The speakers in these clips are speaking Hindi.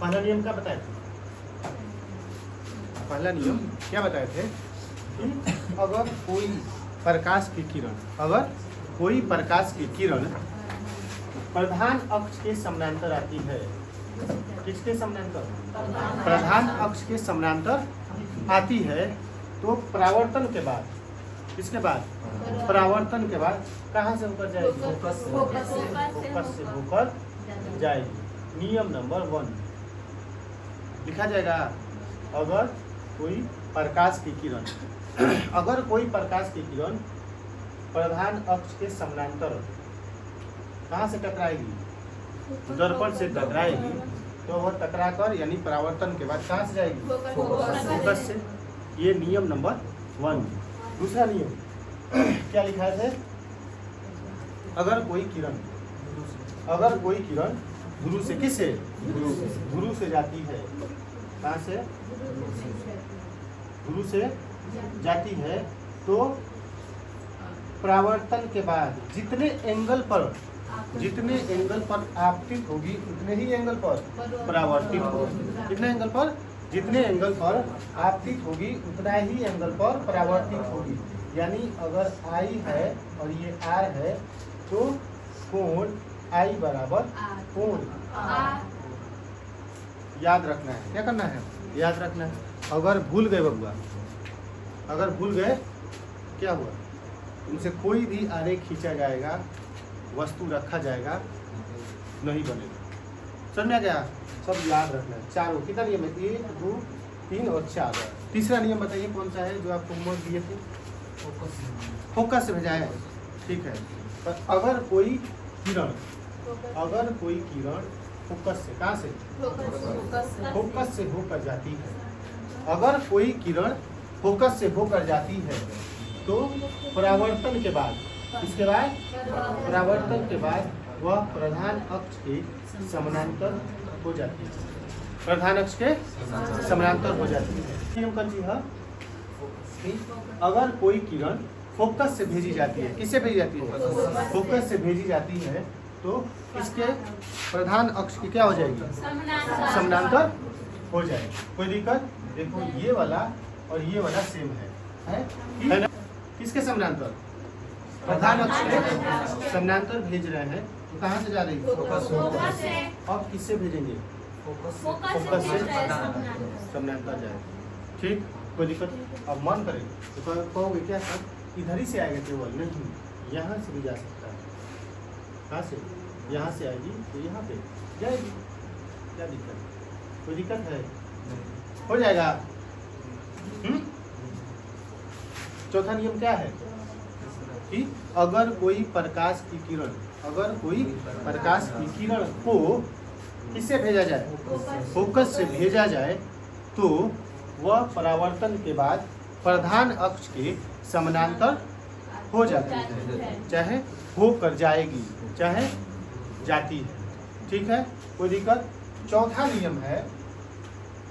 पहला नियम क्या बताए थे? पहला नियम क्या बताए थे कि अगर कोई प्रकाश की किरण प्रधान अक्ष के समानांतर आती है, किसके समानांतर? प्रधान अक्ष के समानांतर आती है, तो परावर्तन के बाद, किसके बाद? परावर्तन के बाद कहाँ से होकर जाएगी? फोकस से होकर जाएगी। नियम नंबर 1 लिखा जाएगा, अगर कोई प्रकाश की किरण प्रधान अक्ष के समानांतर कहाँ से टकराएगी? दर्पण से टकराएगी, तो वह टकराकर यानी परावर्तन के बाद कहाँ से जाएगी? फोकस से। ये नियम नंबर 1। दूसरा नियम क्या लिखा है? अगर कोई किरण गुरु से, किससे? गुरु से जाती है, कहाँ से? गुरु से जाती है, तो परावर्तन के बाद जितने एंगल पर आपतित होगी उतने ही एंगल पर परावर्तित होगी। कितने एंगल पर? जितने एंगल पर आपतित होगी उतना ही एंगल पर परावर्तित होगी। यानी अगर I है और ये R है, तो कोण I बराबर कोण याद रखना है। क्या करना है? याद रखना है। अगर भूल गए बबुआ, क्या हुआ? उनसे कोई भी आरेख खींचा जाएगा, वस्तु रखा जाएगा, नहीं बनेगा। समझ में आ गया? सब याद रखना है। चारों कितना नियम है? 1, 2, 3 और 4। तीसरा नियम बताइए कौन सा है जो आपको होमवर्क दिए थे? फोकस से भेजा है, ठीक है। पर अगर कोई किरण फोकस से, कहाँ से? फोकस से होकर जाती है। अगर कोई किरण फोकस से होकर जाती है, तो परावर्तन के बाद, इसके बाद परावर्तन के बाद वह प्रधान अक्ष के समानांतर हो जाती है। प्रधान अक्ष के समानांतर हो जाती है। नियम कौन सी है? अगर कोई किरण फोकस से भेजी जाती है, किससे भेजी जाती है? फोकस से भेजी जाती है, तो इसके प्रधान अक्ष की क्या हो जाएगी? समानांतर हो जाएगी। कोई दिक्कत? देखो ये वाला और ये वाला सेम है ना? किसके समानांतर? प्रधान अक्ष के समानांतर भेज रहे हैं, तो कहाँ से जा रही है? फोकस से। अब किससे भेजेंगे? फोकस से समानांतर जाएगा। ठीक, कोई दिक्कत? अब मन करें तो कहोगे क्या सर इधर ही से आएगा केवल? नहीं, यहाँ से भी जा सकता है। कहाँ से? यहाँ से आएगी तो यहाँ पे जाएगी। क्या दिक्कत? कोई दिक्कत है? हो जाएगा। चौथा नियम क्या है कि अगर कोई प्रकाश की किरण को किससे भेजा जाए? फोकस से भेजा जाए, तो वह परावर्तन के बाद प्रधान अक्ष के समानांतर हो जाती है, चाहे होकर जाएगी चाहे जाती है। ठीक है, कोई दिक्कत? चौथा नियम है,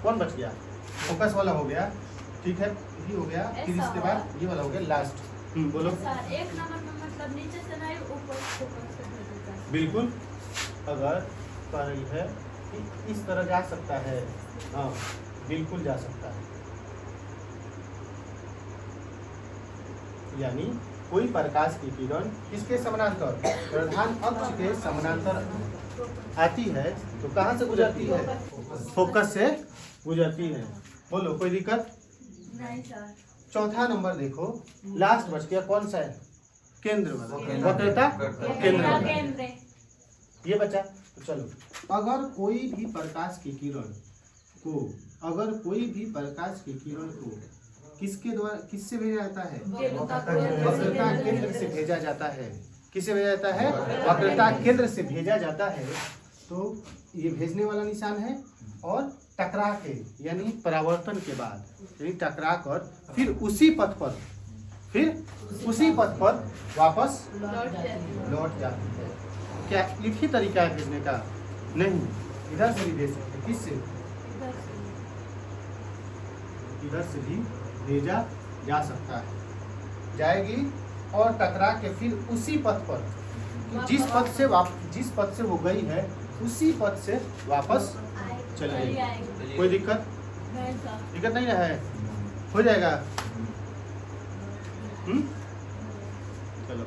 कौन बच गया? फोकस वाला हो गया, ठीक है, ये हो गया। फिर इसके बाद ये वाला हो गया लास्ट। बोलो। एक नंबर में मतलब नीचे से नहीं ऊपर फोकस से भेजा। बिल्कुल, अगर कह रही है कि इस तरह जा सकता है, हाँ बिल्कुल जा सकता है। यानी कोई प्रकाश की किरण किसके समानांतर? प्रधान अक्ष के समानांतर आती है, तो कहाँ से गुजरती है? फोकस से गुजरती है। बोलो, कोई दिक्कत? नहीं सर। चौथा नंबर देखो, लास्ट बच गया, कौन सा है? केंद्र वाला, वक्रता केंद्र वाला। ये बचा। तो चलो, अगर कोई भी प्रकाश की किरण को किसके द्वारा, किससे भेजा जाता है? वक्रता केंद्र से भेजा जाता है। किससे भेजा जाता है? वक्रता केंद्र से भेजा जाता है। तो ये भेजने वाला निशान है, और टकरा के यानी परावर्तन के बाद यानी टकरा कर फिर उसी पथ पर वापस लौट जाती है। क्या एक ही तरीका है भेजने का? नहीं, इधर से भी भेज सकते। किससे? इधर से भी भेजा जा सकता है। जाएगी और टकरा के फिर उसी पथ पर, जिस पथ से वो गई है उसी पथ से वापस चलिए आएगी। कोई दिक्कत नहीं सर। दिक्कत नहीं है, हो जाएगा।